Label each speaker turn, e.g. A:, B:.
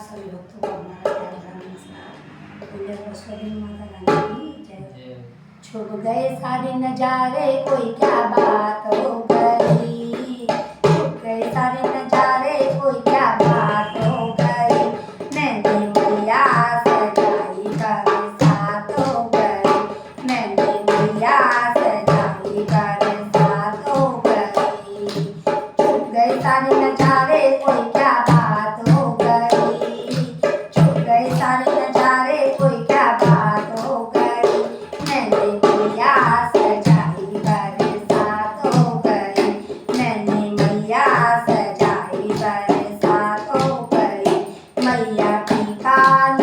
A: सभी भक्तों को हमारा प्यार भरा नमस्कार। बोले सरस्वती माता रानी की जय। छुप गए सारे नजारे, कोई क्या बात हो गई। छुप गए सारे नजारे, कोई क्या बात हो गई। मेहंदी मैया सजाई बरसात हो गई। मेहंदी मैया सजाई बरसात हो गई। छुप गए सारे नजारे, कोई क्या बात हो गई। छुप गए सारे नजारे, कोई क्या बात हो गई। मेहंदी मैया सजाई बरसात हो गई। मेहंदी मैया सजाई बरसात हो गई। मैया की कान